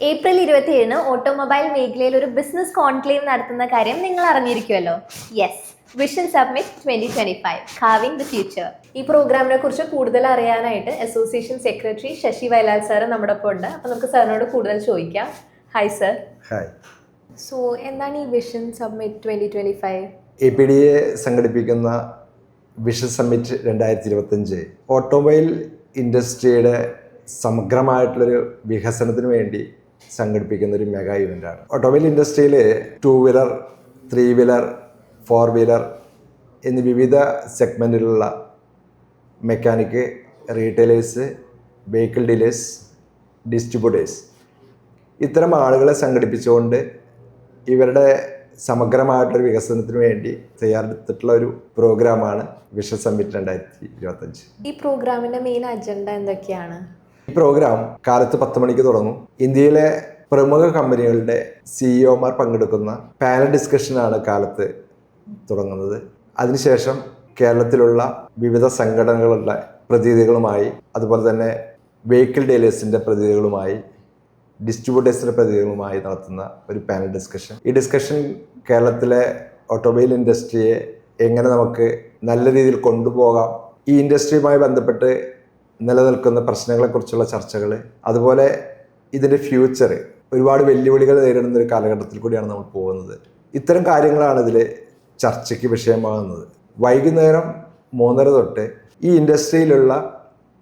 April 27 automobile മേഖലയിൽ ഒരു business conclave നടത്തുന്ന കാര്യം നിങ്ങൾ അറിഞ്ഞിരിക്കുമല്ലോ. Yes, vision summit 2025 carving the future. ഈ പ്രോഗ്രാമിനെ കുറിച്ച് കൂടുതൽ അറിയാനായിട്ട് association secretary Sasi Vayalal sir നമ്മുടെ ഒപ്പം ഉണ്ട്. അപ്പോൾ നമുക്ക് സാറിനോട് കൂടുതൽ ചോദിക്കാം. Hi sir. ഹായ്. സോ എന്താണ് ഈ വിഷൻ സബ്മിറ്റ് 2025? APDA സംഘടിപ്പിക്കുന്ന വിഷൻ സമ്മിറ്റ് 2025 ഓട്ടോമൊബൈൽ ഇൻഡസ്ട്രിയുടെ സമഗ്രമായിട്ടുള്ളൊരു വികസനത്തിന് വേണ്ടി സംഘടിപ്പിക്കുന്ന ഒരു മെഗാ ഇവൻ്റാണ്. ഓട്ടോമൊബൈൽ ഇൻഡസ്ട്രിയിൽ 2 വീലർ, 3 വീലർ, 4 വീലർ എന്നീ വിവിധ സെഗ്മെൻറ്റിലുള്ള mechanic, retailers, vehicle dealers, distributors ഇത്തരം ആളുകളെ സംഘടിപ്പിച്ചുകൊണ്ട് ഇവരുടെ സമഗ്രമായിട്ടൊരു വികസനത്തിന് വേണ്ടി തയ്യാറെടുത്തിട്ടുള്ള ഒരു പ്രോഗ്രാമാണ് വിഷൻ സമ്മിറ്റ് 2025. ഈ പ്രോഗ്രാമിൻ്റെ മെയിൻ അജണ്ട എന്തൊക്കെയാണ്? ഈ പ്രോഗ്രാം കാലത്ത് 10 മണിക്ക് തുടങ്ങും. ഇന്ത്യയിലെ പ്രമുഖ കമ്പനികളുടെ സിഇഒമാർ പങ്കെടുക്കുന്ന പാനൽ ഡിസ്കഷനാണ് കാലത്ത് തുടങ്ങുന്നത്. അതിനുശേഷം കേരളത്തിലുള്ള വിവിധ സംഘടനകളുടെ പ്രതിനിധികളുമായി, അതുപോലെ തന്നെ വെഹിക്കിൾ ഡീലേഴ്സിൻ്റെ പ്രതിനിധികളുമായി, ഡിസ്ട്രിബ്യൂട്ടേഴ്സിൻ്റെ പ്രതിനിധികളുമായി നടത്തുന്ന ഒരു പാനൽ ഡിസ്കഷൻ. ഈ ഡിസ്കഷൻ കേരളത്തിലെ ഓട്ടോമൊബൈൽ ഇൻഡസ്ട്രിയെ എങ്ങനെ നമുക്ക് നല്ല രീതിയിൽ കൊണ്ടുപോകാം, ഈ ഇൻഡസ്ട്രിയുമായി ബന്ധപ്പെട്ട് നിലനിൽക്കുന്ന പ്രശ്നങ്ങളെക്കുറിച്ചുള്ള ചർച്ചകൾ, അതുപോലെ ഇതിൻ്റെ ഫ്യൂച്ചർ, ഒരുപാട് വെല്ലുവിളികൾ നേരിടുന്ന ഒരു കാലഘട്ടത്തിൽ കൂടിയാണ് നമ്മൾ പോകുന്നത്. ഇത്തരം കാര്യങ്ങളാണ് ഇതിൽ ചർച്ചയ്ക്ക് വിഷയമാകുന്നത്. വൈകുന്നേരം 3:30 തൊട്ട് ഈ ഇൻഡസ്ട്രിയിലുള്ള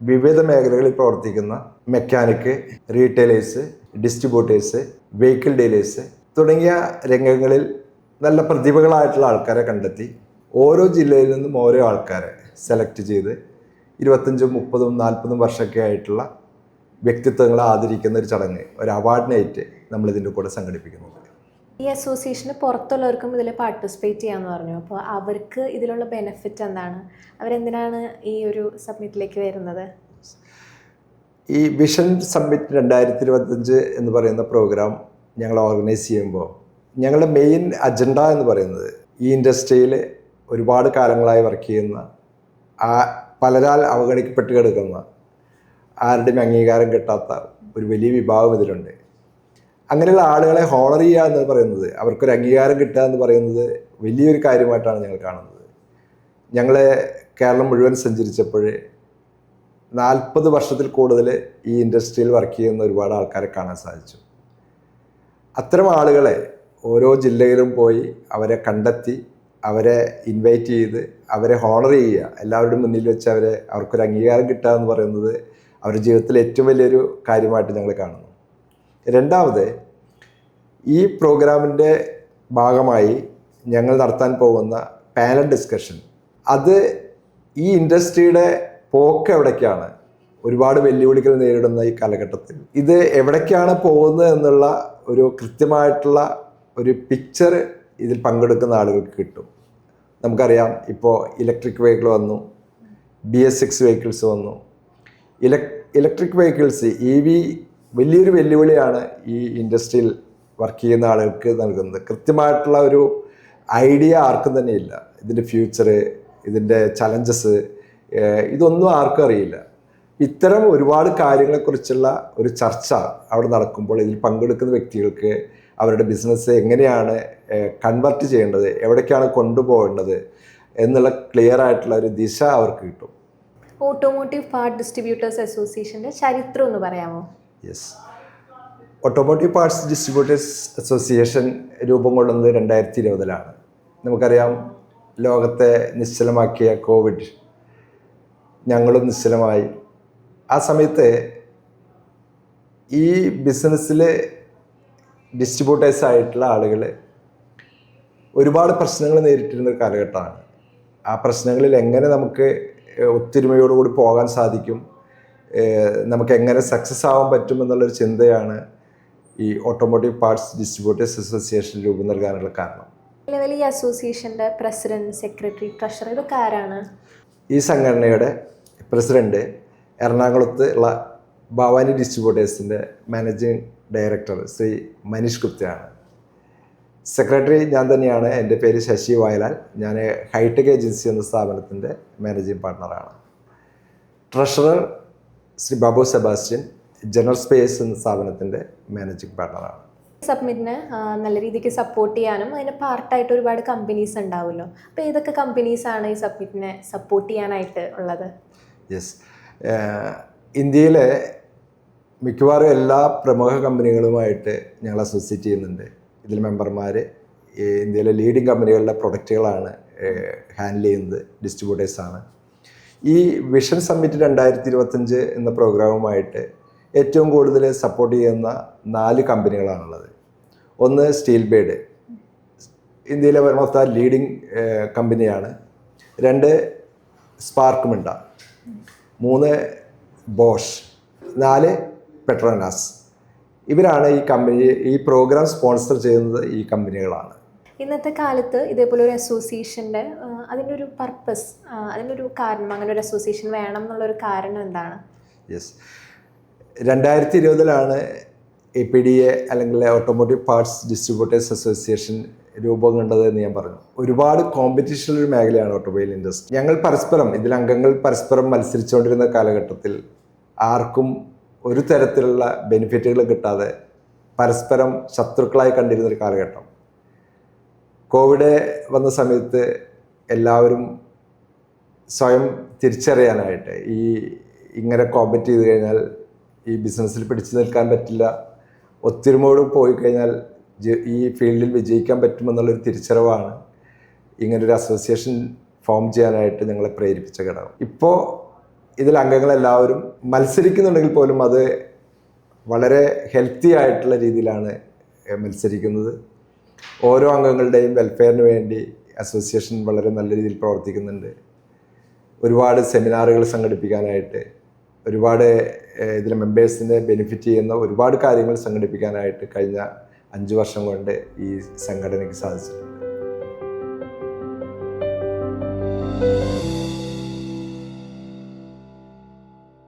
വിവിധ മേഖലകളിൽ പ്രവർത്തിക്കുന്ന mechanic, retailers, distributors, vehicle dealers തുടങ്ങിയ രംഗങ്ങളിൽ നല്ല പ്രതിഭകളായിട്ടുള്ള ആൾക്കാരെ കണ്ടെത്തി ഓരോ ജില്ലയിൽ നിന്നും ഓരോ ആൾക്കാരെ സെലക്ട് ചെയ്ത് 25, 30, 40 വർഷമൊക്കെ ആയിട്ടുള്ള വ്യക്തിത്വങ്ങളെ ആദരിക്കുന്ന ഒരു ചടങ്ങ്, ഒരു അവാർഡ് നൈറ്റ് നമ്മളിതിൻ്റെ കൂടെ സംഘടിപ്പിക്കുന്നുണ്ട്. ഈ അസോസിയേഷന് പുറത്തുള്ളവർക്കും ഇതിൽ പാർട്ടിസിപ്പേറ്റ് ചെയ്യാമെന്ന് പറഞ്ഞു. അപ്പോൾ അവർക്ക് ഇതിലുള്ള ബെനിഫിറ്റ് എന്താണ്? അവരെന്തിനാണ് ഈ ഒരു സബ്മിറ്റിലേക്ക് വരുന്നത്? ഈ വിഷൻ സബ്മിറ്റ് 2025 എന്ന് പറയുന്ന പ്രോഗ്രാം ഞങ്ങൾ ഓർഗനൈസ് ചെയ്യുമ്പോൾ ഞങ്ങളുടെ മെയിൻ അജണ്ട എന്ന് പറയുന്നത് ഈ ഇൻഡസ്ട്രിയിൽ ഒരുപാട് കാലങ്ങളായി വർക്ക് ചെയ്യുന്ന, പലരാൽ അവഗണിക്കപ്പെട്ട് കിടക്കുന്ന, ആരുടെയും അംഗീകാരം കിട്ടാത്ത ഒരു വലിയ വിഭാഗം ഇതിലുണ്ട്. അങ്ങനെയുള്ള ആളുകളെ ഹോണർ ചെയ്യുക എന്ന് പറയുന്നത്, അവർക്കൊരു അംഗീകാരം കിട്ടുക എന്ന് പറയുന്നത് വലിയൊരു കാര്യമായിട്ടാണ് ഞങ്ങൾ കാണുന്നത്. ഞങ്ങൾ കേരളം മുഴുവൻ സഞ്ചരിച്ചപ്പോൾ 40 വർഷത്തിൽ കൂടുതൽ ഈ ഇൻഡസ്ട്രിയിൽ വർക്ക് ചെയ്യുന്ന ഒരുപാട് ആൾക്കാരെ കാണാൻ സാധിച്ചു. അത്തരം ആളുകളെ ഓരോ ജില്ലയിലും പോയി അവരെ കണ്ടെത്തി, അവരെ ഇൻവൈറ്റ് ചെയ്ത്, അവരെ ഹോണർ ചെയ്യുക, എല്ലാവരുടെയും മുന്നിൽ വെച്ച് അവർക്കൊരു അംഗീകാരം കിട്ടുക എന്ന് പറയുന്നത് അവരുടെ ജീവിതത്തിലെ ഏറ്റവും വലിയൊരു കാര്യമായിട്ട് ഞങ്ങൾ കാണുന്നു. രണ്ടാമത്, ഈ പ്രോഗ്രാമിൻ്റെ ഭാഗമായി ഞങ്ങൾ നടത്താൻ പോകുന്ന പാനൽ ഡിസ്കഷൻ, അത് ഈ ഇൻഡസ്ട്രിയുടെ പോക്ക് എവിടേക്കാണ്, ഒരുപാട് വെല്ലുവിളികൾ നേരിടുന്ന ഈ കാലഘട്ടത്തിൽ ഇത് എവിടേക്കാണ് പോകുന്നത് എന്നുള്ള ഒരു കൃത്യമായിട്ടുള്ള ഒരു പിക്ചർ ഇതിൽ പങ്കെടുക്കുന്ന ആളുകൾക്ക് കിട്ടും. നമുക്കറിയാം, ഇപ്പോൾ ഇലക്ട്രിക് വെഹിക്കിൾ വന്നു, BS6 വെഹിക്കിൾസ് വന്നു. ഇലക്ട്രിക് വെഹിക്കിൾസ്, EV വലിയൊരു വെല്ലുവിളിയാണ് ഈ ഇൻഡസ്ട്രിയിൽ വർക്ക് ചെയ്യുന്ന ആളുകൾക്ക് നൽകുന്നത്. കൃത്യമായിട്ടുള്ള ഒരു ഐഡിയ ആർക്കും തന്നെ ഇല്ല. ഇതിൻ്റെ ഫ്യൂച്ചർ, ഇതിൻ്റെ ചലഞ്ചസ്, ഇതൊന്നും ആർക്കും അറിയില്ല. ഇത്തരം ഒരുപാട് കാര്യങ്ങളെക്കുറിച്ചുള്ള ഒരു ചർച്ച അവിടെ നടക്കുമ്പോൾ ഇതിൽ പങ്കെടുക്കുന്ന വ്യക്തികൾക്ക് അവരുടെ ബിസിനസ് എങ്ങനെയാണ് കൺവെർട്ട് ചെയ്യേണ്ടത്, എവിടേക്കാണ് കൊണ്ടുപോകേണ്ടത് എന്നുള്ള ക്ലിയർ ആയിട്ടുള്ള ഒരു ദിശ അവർക്ക് കിട്ടും. ഓട്ടോമോട്ടീവ് പാർട്ട് ഡിസ്ട്രിബ്യൂട്ടേഴ്സ് അസോസിയേഷൻ്റെ ചരിത്രം ഒന്ന് പറയാമോ? Yes. Automotive parts distributors association രൂപം കൊള്ളുന്നത് 2020-ലാണ്. നമുക്കറിയാം, ലോകത്തെ നിശ്ചലമാക്കിയ കോവിഡ്, ഞങ്ങളും നിശ്ചലമായി. ആ സമയത്ത് ഈ ബിസിനസ്സിൽ ഡിസ്ട്രിബ്യൂട്ടേഴ്സായിട്ടുള്ള ആളുകൾ ഒരുപാട് പ്രശ്നങ്ങൾ നേരിട്ടിരുന്ന ഒരു കാലഘട്ടമാണ്. ആ പ്രശ്നങ്ങളിൽ എങ്ങനെ നമുക്ക് ഒത്തൊരുമയോടുകൂടി പോകാൻ സാധിക്കും, നമുക്ക് എങ്ങനെ സക്സസ് ആവാൻ പറ്റും എന്നുള്ളൊരു ചിന്തയാണ് ഈ ഓട്ടോമോട്ടീവ് പാർട്സ് ഡിസ്ട്രിബ്യൂട്ടേഴ്സ് അസോസിയേഷൻ രൂപം നൽകാനുള്ള കാരണം. നിലവിൽ ഈ അസോസിയേഷൻ്റെ പ്രസിഡന്റ്, സെക്രട്ടറി, ട്രഷറർ ഇതൊക്കെ ആരാണ്? ഈ സംഘടനയുടെ പ്രസിഡന്റ് എറണാകുളത്ത് ഉള്ള ഭവാനി ഡിസ്ട്രിബ്യൂട്ടേഴ്സിൻ്റെ മാനേജിങ് ഡയറക്ടർ ശ്രീ മനീഷ് ഗുപ്തയാണ്. സെക്രട്ടറി ഞാൻ തന്നെയാണ്. എൻ്റെ പേര് ശശി വയലാൽ. ഞാൻ ഹൈടെക് ഏജൻസി എന്ന സ്ഥാപനത്തിൻ്റെ മാനേജിങ് പാർട്ട്ണറാണ്. Treasurer Shri Babu Sebastian, general space എന്ന സ്ഥാപനത്തിൻ്റെ മാനേജിംഗ് പാർട്ണറാണ്. സബ്മിറ്റിനെ നല്ല രീതിക്ക് സപ്പോർട്ട് ചെയ്യാനും അതിന് പാർട്ടായിട്ട് ഒരുപാട് കമ്പനീസ് ഉണ്ടാവുമല്ലോ. അപ്പോൾ ഏതൊക്കെ കമ്പനീസാണ് ഈ സബ്മിറ്റിനെ സപ്പോർട്ട് ചെയ്യാനായിട്ട് ഉള്ളത്? യെസ്, ഇന്ത്യയിലെ മിക്കവാറും എല്ലാ പ്രമുഖ കമ്പനികളുമായിട്ട് ഞങ്ങൾ അസോസിയേറ്റ് ചെയ്യുന്നുണ്ട്. ഇതിൽ മെമ്പർമാർ ഇന്ത്യയിലെ ലീഡിങ് കമ്പനികളുടെ പ്രൊഡക്റ്റുകളാണ് ഹാൻഡിൽ ചെയ്യുന്നത്, ഡിസ്ട്രിബ്യൂട്ടേഴ്സാണ്. ഈ വിഷൻ സമ്മിറ്റ് 2025 എന്ന പ്രോഗ്രാമുമായിട്ട് ഏറ്റവും കൂടുതൽ സപ്പോർട്ട് ചെയ്യുന്ന 4 കമ്പനികളാണുള്ളത്. ഒന്ന് സ്റ്റീൽ ബേഡ്, ഇന്ത്യയിലെ മൊത്തം ലീഡിങ് കമ്പനിയാണ്. 2 സ്പാർക്ക് മിണ്ട, 3 ബോഷ്, 4 പെട്രോനാസ്. ഇവരാണ് ഈ പ്രോഗ്രാം സ്പോൺസർ ചെയ്യുന്നത്. ഈ കമ്പനികളാണ്. ഇന്നത്തെ കാലത്ത് ഇതേപോലെ ഒരു അസോസിയേഷൻ്റെ അതിൻ്റെ ഒരു പർപ്പസ്, അതിൻ്റെ ഒരു കാരണം, അങ്ങനെ ഒരു അസോസിയേഷൻ വേണം എന്നുള്ളൊരു കാരണം എന്താണ്? യെസ്, 2020 APDA അല്ലെങ്കിൽ ഓട്ടോമോട്ടീവ് പാർട്സ് ഡിസ്ട്രിബ്യൂട്ടേഴ്സ് അസോസിയേഷൻ രൂപം കൊണ്ടത് എന്ന് ഞാൻ പറഞ്ഞു. ഒരുപാട് കോമ്പറ്റീഷനുള്ള ഒരു മേഖലയാണ് ഓട്ടോമൊബൈൽ ഇൻഡസ്ട്രി. ഞങ്ങൾ ഇതിൽ അംഗങ്ങൾ പരസ്പരം മത്സരിച്ചുകൊണ്ടിരുന്ന കാലഘട്ടത്തിൽ ആർക്കും ഒരു തരത്തിലുള്ള ബെനിഫിറ്റുകൾ കിട്ടാതെ പരസ്പരം ശത്രുക്കളായി കണ്ടിരുന്നൊരു കാലഘട്ടം. കോവിഡ് വന്ന സമയത്ത് എല്ലാവരും സ്വയം തിരിച്ചറിയാനായിട്ട് ഇങ്ങനെ കോമ്പറ്റ് ചെയ്ത് കഴിഞ്ഞാൽ ഈ ബിസിനസ്സിൽ പിടിച്ചു നിൽക്കാൻ പറ്റില്ല, ഒത്തൊരുമയോട് പോയി കഴിഞ്ഞാൽ ഈ ഫീൽഡിൽ വിജയിക്കാൻ പറ്റുമെന്നുള്ളൊരു തിരിച്ചറിവാണ് ഇങ്ങനൊരു അസോസിയേഷൻ ഫോം ചെയ്യാനായിട്ട് ഞങ്ങളെ പ്രേരിപ്പിച്ച ഘടകം. ഇപ്പോൾ ഇതിൽ അംഗങ്ങളെല്ലാവരും മത്സരിക്കുന്നുണ്ടെങ്കിൽ പോലും അത് വളരെ ഹെൽത്തി ആയിട്ടുള്ള രീതിയിലാണ് മത്സരിക്കുന്നത്. ഓരോ അംഗങ്ങളുടെയും വെൽഫെയറിന് വേണ്ടി അസോസിയേഷൻ വളരെ നല്ല രീതിയിൽ പ്രവർത്തിക്കുന്നുണ്ട്. ഒരുപാട് സെമിനാറുകൾ സംഘടിപ്പിക്കാനായിട്ട്, ഒരുപാട് ഇതിലെ മെമ്പേഴ്സിനെ ബെനിഫിറ്റ് ചെയ്യുന്ന ഒരുപാട് കാര്യങ്ങൾ സംഘടിപ്പിക്കാനായിട്ട് കഴിഞ്ഞ 5 വർഷം കൊണ്ട് ഈ സംഘടനയ്ക്ക് സാധിച്ചിട്ടുണ്ട്.